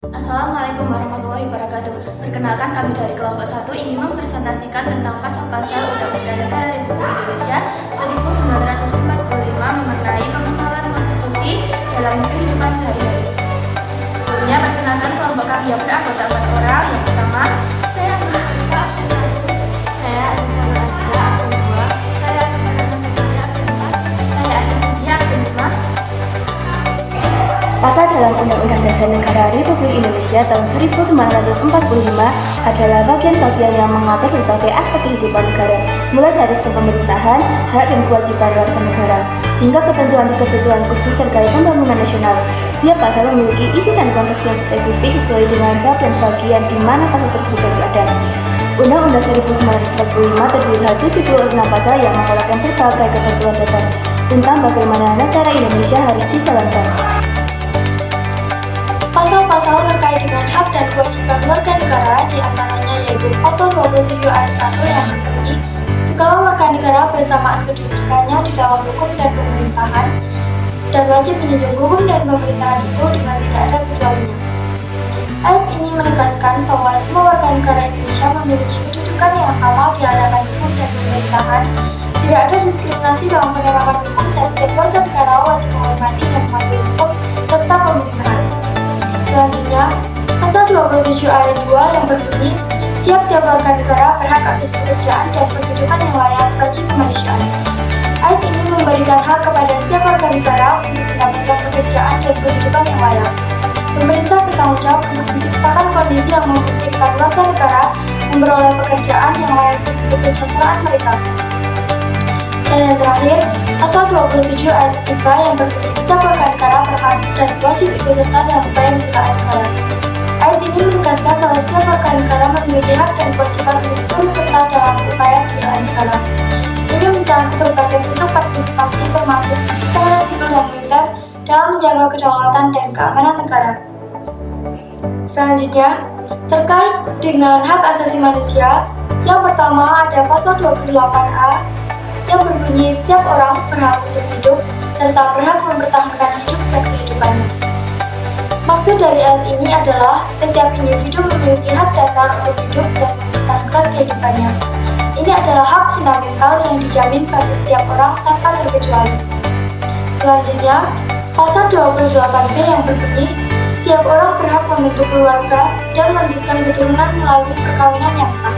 Assalamualaikum warahmatullahi wabarakatuh. Perkenalkan, kami dari kelompok 1 ingin mempresentasikan tentang pasal-pasal Undang-Undang Negara Republik Indonesia 1945 mengenai pengenalan konstitusi dalam kehidupan sehari-hari. Sebelumnya, perkenalkan kelompok kami yang beranggota 4 orang. Yang pertama, saya Anissa absen 1, saya Anissa Nuraziza absen 2, saya Anissa Nuraziza absen 4, saya Anissa absen 5. Pasal dalam Undang-Undang Dasar Negara Republik Indonesia tahun 1945 adalah bagian-bagian yang mengatur berbagai aspek kehidupan negara, mulai dari sistem pemerintahan, hak dan kewajiban warga negara, hingga ketentuan-ketentuan khusus terkait pembangunan nasional. Setiap pasal memiliki isi dan konteks yang spesifik sesuai dengan bab dan bagian di mana pasal tersebut berada. Undang-Undang 1945 terdiri dari 76 pasal yang mengkolokkan berbagai ketentuan dasar tentang bagaimana negara Indonesia harus dijalankan. Pasal-pasal terkait dengan hak dan kewajiban warga negara diantaranya yaitu pasal 27 ayat 1 yang berbunyi segala warga negara bersamaan kedudukannya di dalam hukum dan pemerintahan dan wajib menjunjung hukum dan pemerintahan itu dengan tidak ada kecualinya. Ayat ini menegaskan bahwa semua warga negara Indonesia memiliki kedudukan yang sama di hadapan hukum dan pemerintahan, tidak ada diskriminasi dalam penerapan hukum dan setiap warga negara wajib menghormati dan mematuhi hukum serta pemerintahan. Selanjutnya, pasal 27 ayat 2 yang berbunyi tiap-tiap warga negara berhak atas pekerjaan dan penghidupan yang layak bagi kemanusiaan. Ayat ini memberikan hak kepada setiap warga negara untuk mendapatkan pekerjaan dan penghidupan yang layak. Pemerintah bertanggung jawab untuk menciptakan kondisi yang memungkinkan warga negara memperoleh pekerjaan yang layak untuk kesejahteraan mereka. Dan yang terakhir, pasal 27 ayat 3 yang berbunyi setiap warga negara berhak dan wajib ikut serta dalam upaya pemberdayaan negara. Ayat ini menegaskan bahwa setiap warga negara memiliki hak dan kewajiban untuk ikut serta dalam upaya pemberdayaan negara. Ini mencakup berbagai bentuk partisipasi termasuk secara sipil dan militer dalam menjaga kedaulatan dan keamanan negara. Selanjutnya, terkait dengan hak asasi manusia, yang pertama ada pasal 28A yang berbunyi setiap orang berhak untuk hidup serta berhak mempertahankan hidup dan kehidupannya. Maksud dari ayat ini adalah setiap individu memiliki hak dasar untuk hidup dan mempertahankan kehidupannya. Ini adalah hak fundamental yang dijamin bagi setiap orang tanpa terkecuali. Selanjutnya, pasal 28B yang berbunyi setiap orang berhak membentuk keluarga dan melanjutkan keturunan melalui perkawinan yang sah.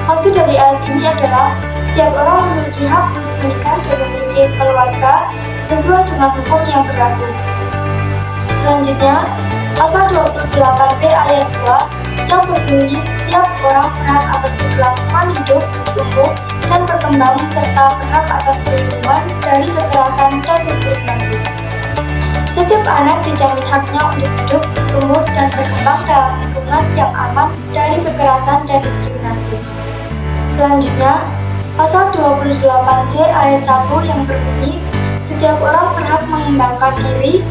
Maksud dari ayat ini adalah setiap orang memiliki hak untuk menikah dan memiliki keluarga sesuai dengan hukum yang berlaku. Selanjutnya, pasal 28B ayat 2 yang berbunyi setiap orang berhak atas keberlangsungan hidup, tumbuh, dan berkembang serta berhak atas perlindungan dari kekerasan dan diskriminasi. Setiap anak dijamin haknya untuk hidup, tumbuh, dan berkembang dalam lingkungan yang aman dari kekerasan dan diskriminasi. Selanjutnya, pasal 28C ayat 1 yang berbunyi setiap orang berhak mengembangkan diri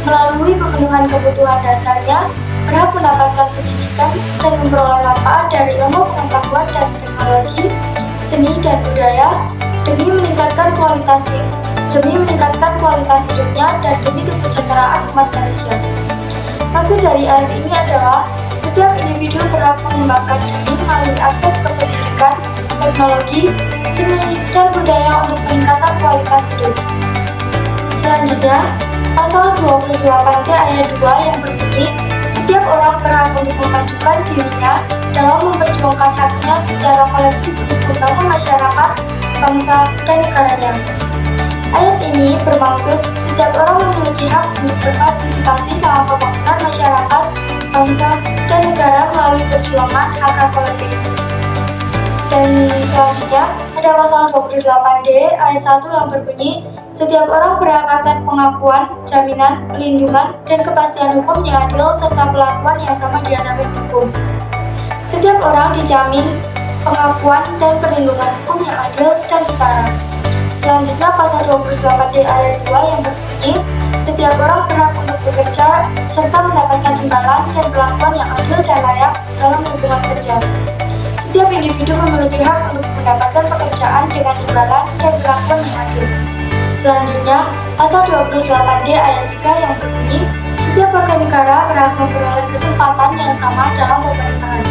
melalui pemenuhan kebutuhan dasarnya, berhak mendapatkan pendidikan dan memperoleh manfaat dari ilmu pengetahuan dan teknologi, seni dan budaya demi meningkatkan kualitas hidupnya dan demi kesejahteraan umat manusia. Maksud dari ayat ini adalah setiap individu berhak mengembangkan diri melalui akses ke pendidikan, teknologi, seni, dan budaya untuk peningkatan kualitas hidup. Selanjutnya, pasal 28C ayat 2 yang berbunyi setiap orang berhak untuk memajukan dirinya dalam memperjuangkan haknya secara kolektif untuk membangun masyarakat, bangsa, dan negaranya. Ayat ini bermaksud setiap orang memiliki hak untuk berpartisipasi dalam pembangunan masyarakat, bangsa, dan negara melalui perjuangan hak kolektif. Dan selanjutnya, ada pasal 28D ayat 1 yang berbunyi setiap orang berhak atas pengakuan, jaminan, perlindungan, dan kepastian hukum yang adil serta perlakuan yang sama di hadapan hukum. Setiap orang dijamin pengakuan dan perlindungan hukum yang adil dan setara. Selanjutnya, pasal 28D ayat 2 yang berbunyi setiap orang berhak untuk bekerja serta mendapatkan imbalan dan perlakuan yang adil dan layak dalam lingkungan kerja. Setiap individu memiliki hak untuk mendapatkan pekerjaan dengan imbalan dan perlakuan yang adil. Selanjutnya, pasal 28D ayat 3 yang berbunyi setiap warga negara berhak memperoleh kesempatan yang sama dalam pemerintahan.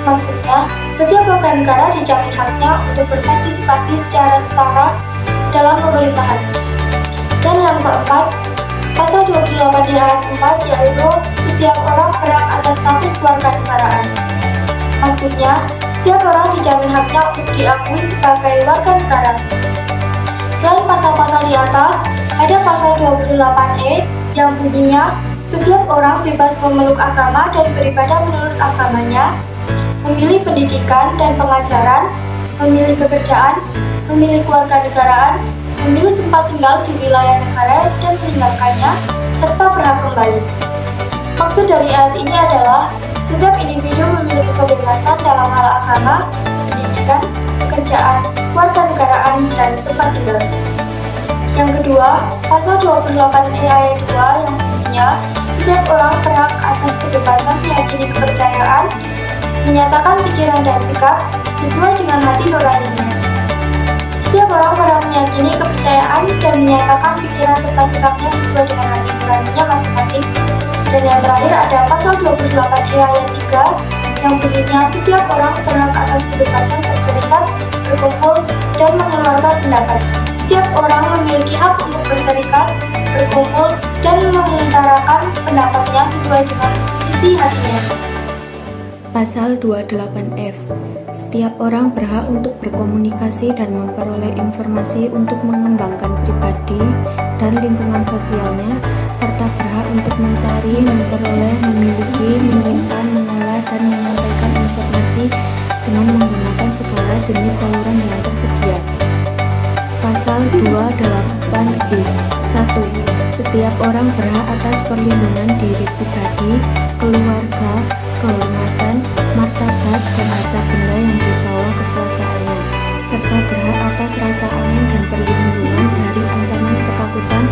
Maksudnya, setiap warga negara dijamin haknya untuk berpartisipasi secara setara dalam pemerintahan. Dan yang keempat, pasal 28 di ayat 4 yaitu setiap orang berhak atas status kewarganegaraan. Maksudnya, setiap orang dijamin haknya untuk diakui sebagai warga negara. Selain pasal-pasal di atas, ada pasal 28E yang bunyinya setiap orang bebas memeluk agama dan beribadah menurut agamanya, memilih pendidikan dan pengajaran, memilih pekerjaan, memilih kewarganegaraan, memilih tempat tinggal di wilayah negara dan meninggalkannya, serta berhak kembali. Maksud dari ayat ini adalah setiap individu memiliki kebebasan dalam hal agama, pendidikan, pekerjaan, kewarganegaraan, dan tempat tinggal. Yang kedua, pasal 28E ayat 2 yang bunyinya setiap orang berhak atas kebebasan meyakini kepercayaan, menyatakan pikiran dan sikap sesuai dengan hati nuraninya. Setiap orang berhak meyakini kepercayaan dan menyatakan pikiran serta sikapnya sesuai dengan hati nuraninya masing-masing. Dan yang terakhir ada pasal 28E ayat 3 yang bunyinya setiap orang berhak atas kebebasan berserikat, berkumpul, dan mengeluarkan pendapat. Setiap orang memiliki hak untuk berserikat, berkumpul, dan mengutarakan pendapatnya sesuai dengan isi hatinya. Pasal 28F. Setiap orang berhak untuk berkomunikasi dan memperoleh informasi untuk mengembangkan pribadi dan lingkungan sosialnya, serta berhak untuk mencari, memperoleh, memiliki, menyimpan, mengolah, dan menyampaikan informasi dengan menggunakan segala jenis saluran yang tersedia. Pasal 28I. 1. Setiap orang berhak atas perlindungan diri pribadi, keluarga, kehormatan, martabat, dan harta benda yang dibawa keselesaiannya, serta berhak atas rasa aman dan perlindungan dari ancaman ketakutan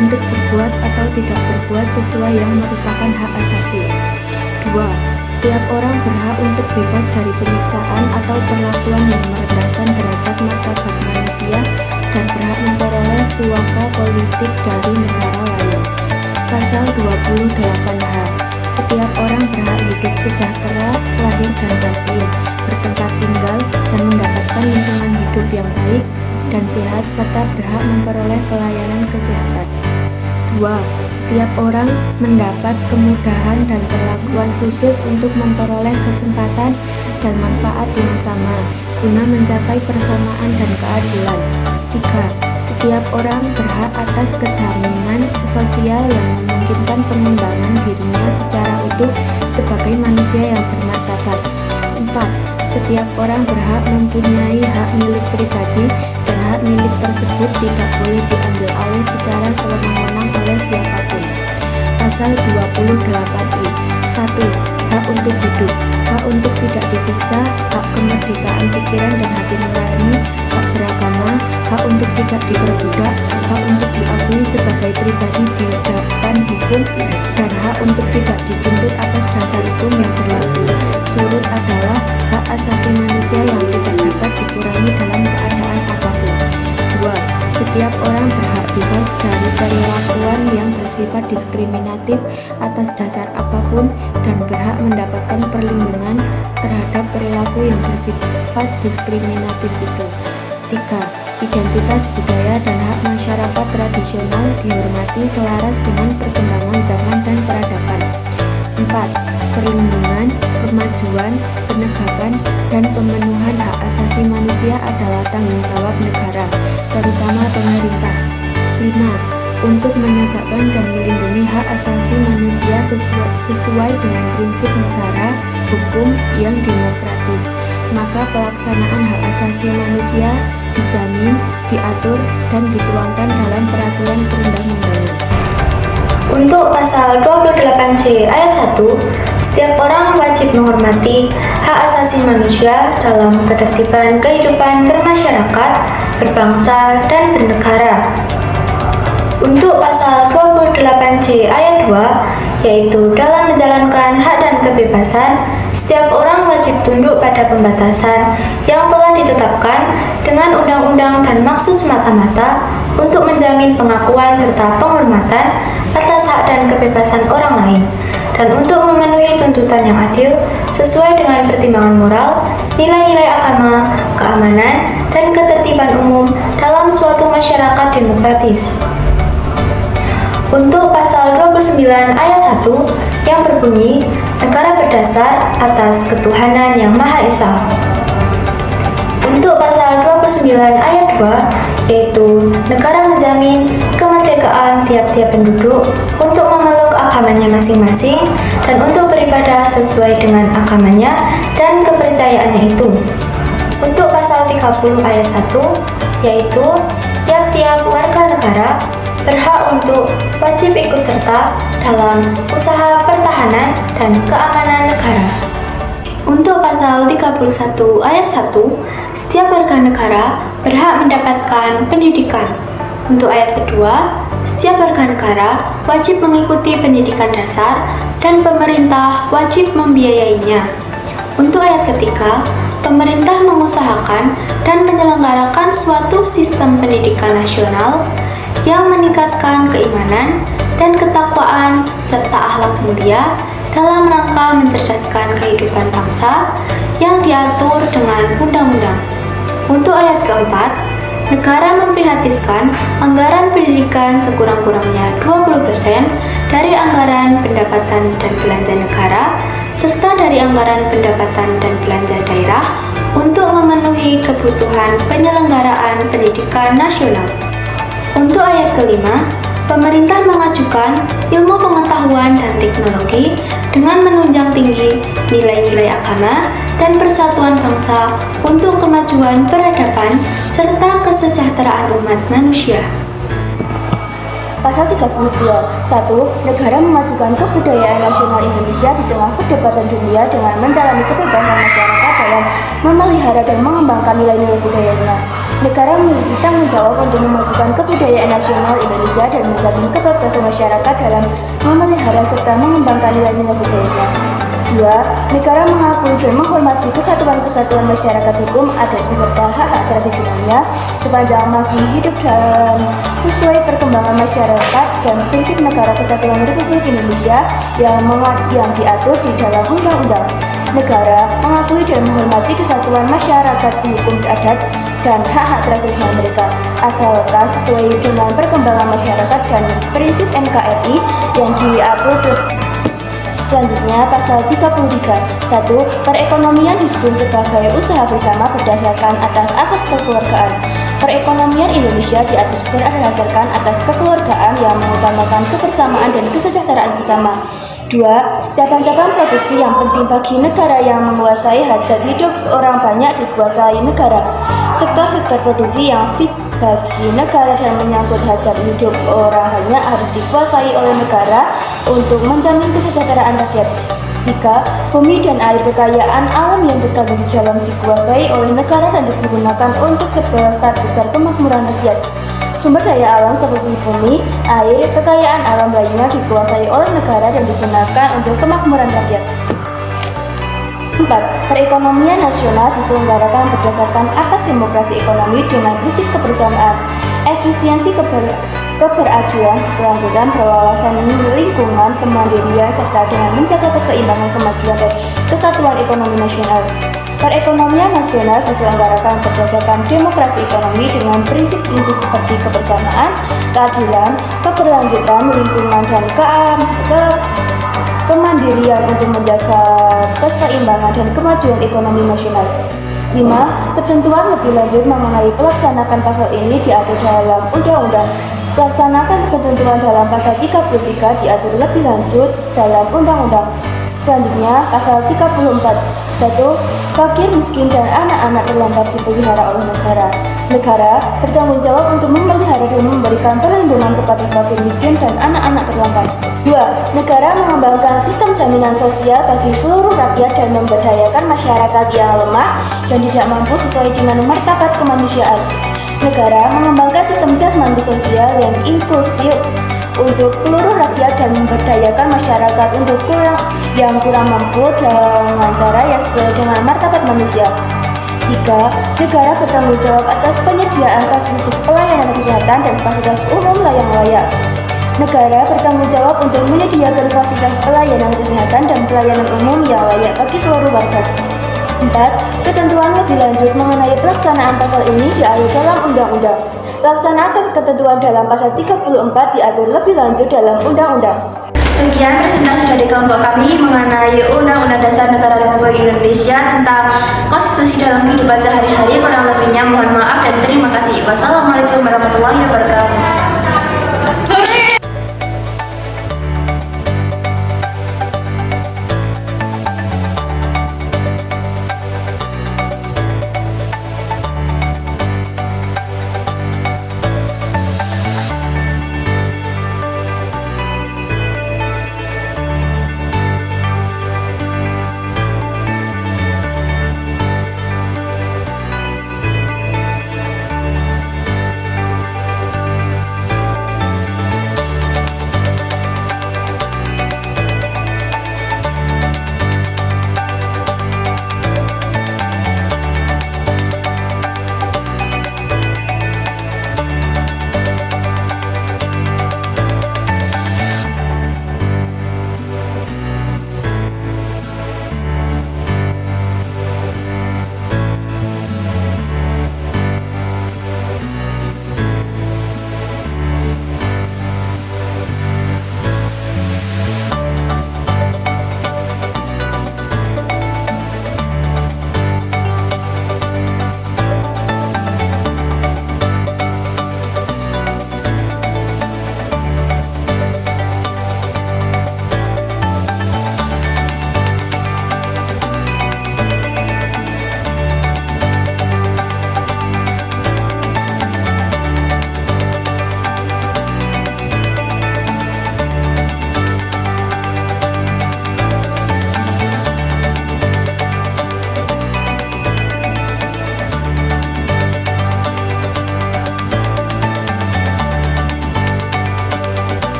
untuk berbuat atau tidak berbuat sesuai yang merupakan hak asasi. 2. Setiap orang berhak untuk bebas dari penyiksaan atau perlakuan yang merendahkan derajat martabat manusia dan berhak memperoleh suaka politik dari negara lain. Pasal 28H. Setiap orang berhak hidup sejahtera, lahir dan batin, bertempat tinggal, dan mendapatkan lingkungan hidup yang baik dan sehat, serta berhak memperoleh pelayanan kesehatan. 2. Setiap orang mendapat kemudahan dan perlakuan khusus untuk memperoleh kesempatan dan manfaat yang sama, guna mencapai persamaan dan keadilan. 3. Setiap orang berhak atas kejaminan sosial yang memungkinkan pengembangan dirinya secara utuh sebagai manusia yang bermartabat. 4. Setiap orang berhak mempunyai hak milik pribadi dan hak milik tersebut tidak boleh diambil alih secara sewenang-wenang oleh siapapun. Pasal 28I. 1. Hak untuk hidup, hak untuk tidak disiksa, hak kemerdekaan pikiran dan hati nurani, hak beragama, hak untuk tidak diperbudak, hak untuk diakui sebagai pribadi di hadapan hukum, dan hak untuk tidak dituntut atas dasar hukum yang berlaku. Surut adalah hak asasi manusia yang tidak dapat dikurangi dalam keadaan apapun. 2. Setiap orang berhak bebas dari perlakuan yang bersifat diskriminatif atas dasar apapun dan berhak mendapatkan perlindungan terhadap perilaku yang bersifat diskriminatif itu. 3. Identitas budaya dan hak masyarakat tradisional dihormati selaras dengan perkembangan zaman dan peradaban. 4. Perlindungan, kemajuan, penegakan, dan pemenuhan hak asasi manusia adalah tanggung jawab negara, terutama pemerintah. 5. Untuk menegakkan dan melindungi hak asasi manusia sesuai dengan prinsip negara hukum yang demokratis, maka pelaksanaan hak asasi manusia dijamin, diatur, dan dituangkan dalam peraturan perundang-undangan. Untuk pasal 28C ayat 1, setiap orang wajib menghormati hak asasi manusia dalam ketertiban kehidupan bermasyarakat, berbangsa, dan bernegara. Untuk pasal 28C ayat 2, yaitu dalam menjalankan hak dan kebebasan, setiap orang wajib tunduk pada pembatasan yang telah ditetapkan dengan undang-undang dan maksud semata-mata untuk menjamin pengakuan serta penghormatan atas hak dan kebebasan orang lain, dan untuk memenuhi tuntutan yang adil sesuai dengan pertimbangan moral, nilai-nilai agama, keamanan, dan ketertiban umum dalam suatu masyarakat demokratis. Untuk pasal 29 ayat 1 yang berbunyi, negara berdasar atas ketuhanan yang Maha Esa. Untuk pasal 29 ayat 2, yaitu negara menjamin kemerdekaan tiap-tiap penduduk untuk memeluk agamanya masing-masing dan untuk beribadah sesuai dengan agamanya dan kepercayaannya itu. Untuk pasal 30 ayat 1, yaitu tiap-tiap warga negara berhak untuk wajib ikut serta dalam usaha pertahanan dan keamanan negara. Untuk pasal 31 ayat 1, setiap warga negara berhak mendapatkan pendidikan. Untuk ayat kedua, setiap warga negara wajib mengikuti pendidikan dasar dan pemerintah wajib membiayainya. Untuk ayat ketiga, pemerintah mengusahakan dan menyelenggarakan suatu sistem pendidikan nasional yang meningkatkan keimanan dan ketakwaan serta akhlak mulia dalam rangka mencerdaskan kehidupan bangsa yang diatur dengan undang-undang. Untuk ayat keempat, negara memprihatiskan anggaran pendidikan sekurang-kurangnya 20% dari anggaran pendapatan dan belanja negara serta dari anggaran pendapatan dan belanja daerah untuk memenuhi kebutuhan penyelenggaraan pendidikan nasional. Untuk ayat kelima, pemerintah mengajukan ilmu pengetahuan dan teknologi dengan menunjang tinggi nilai-nilai agama dan persatuan bangsa untuk kemajuan peradaban serta kesejahteraan umat manusia. Pasal 32. 1. Negara memajukan kebudayaan nasional Indonesia di tengah perdebatan dunia dengan menjalani kebebasan masyarakat dalam memelihara dan mengembangkan nilai-nilai budayanya. Negara memiliki tanggung jawab untuk memajukan kebudayaan nasional Indonesia dan menjamin kebebasan masyarakat dalam memelihara serta mengembangkan nilai-nilai budayanya. 2. Negara mengakui dan menghormati kesatuan-kesatuan masyarakat hukum, adat beserta hak-hak tradisionalnya sepanjang masih hidup dan sesuai perkembangan masyarakat dan prinsip negara kesatuan Republik Indonesia yang diatur di dalam undang-undang. Negara mengakui dan menghormati kesatuan masyarakat hukum, adat dan hak-hak tradisional mereka asalkan sesuai dengan perkembangan masyarakat dan prinsip NKRI yang diatur Selanjutnya, pasal 33. 1. Perekonomian disusun sebagai usaha bersama berdasarkan atas asas kekeluargaan. Perekonomian Indonesia diatur berdasarkan atas kekeluargaan yang mengutamakan kebersamaan dan kesejahteraan bersama. 2. Cabang-cabang produksi yang penting bagi negara yang menguasai hajat hidup orang banyak dikuasai negara. Sektor-sektor produksi yang fit bagi negara dan menyangkut hajat hidup orang banyak harus dikuasai oleh negara untuk menjamin kesejahteraan rakyat. 3. Bumi dan air kekayaan alam yang terkandung di dalam dikuasai oleh negara dan digunakan untuk sebesar-besar kemakmuran rakyat. Sumber daya alam seperti bumi, air, kekayaan alam lainnya dikuasai oleh negara dan digunakan untuk kemakmuran rakyat. 4. Perekonomian nasional diselenggarakan berdasarkan atas demokrasi ekonomi dengan prinsip kebersamaan, efisiensi, keberadilan, kelanjutan, berwawasan lingkungan, kemandirian, serta dengan menjaga keseimbangan kemajuan dan kesatuan ekonomi nasional. Perekonomian nasional diselenggarakan berdasarkan demokrasi ekonomi dengan prinsip-prinsip seperti kebersamaan, keadilan, keberlanjutan, lingkungan, dan kemandirian untuk menjaga keseimbangan dan kemajuan ekonomi nasional. 5. Ketentuan lebih lanjut mengenai pelaksanaan pasal ini diatur dalam undang-undang. Pelaksanakan ketentuan dalam pasal 33 diatur lebih lanjut dalam undang-undang. Selanjutnya, pasal 34. 1. Fakir, miskin, dan anak-anak terlantar dipelihara oleh negara. Negara bertanggung jawab untuk memelihara dan memberikan perlindungan kepada fakir, miskin, dan anak-anak terlantar. 2. Negara mengembangkan sistem jaminan sosial bagi seluruh rakyat dan memberdayakan masyarakat yang lemah dan tidak mampu sesuai dengan martabat kemanusiaan. Negara mengembangkan sistem jasmani sosial yang inklusif untuk seluruh rakyat dan memberdayakan masyarakat untuk yang kurang mampu dengan cara yang sesuai dengan martabat manusia. 3. Negara bertanggung jawab atas penyediaan fasilitas pelayanan kesehatan dan fasilitas umum yang layak. Negara bertanggung jawab untuk menyediakan fasilitas pelayanan kesehatan dan pelayanan umum yang layak bagi seluruh warga. 4. Ketentuan lebih lanjut mengenai pelaksanaan pasal ini diatur dalam undang-undang. Pelaksanaan ketentuan dalam pasal 34 diatur lebih lanjut dalam undang-undang. Sekian presentasi dari kelompok kami mengenai Undang-Undang Dasar Negara Republik Indonesia tentang konstitusi dalam kehidupan sehari-hari. Kurang lebihnya mohon maaf dan terima kasih. Wassalamualaikum warahmatullahi wabarakatuh.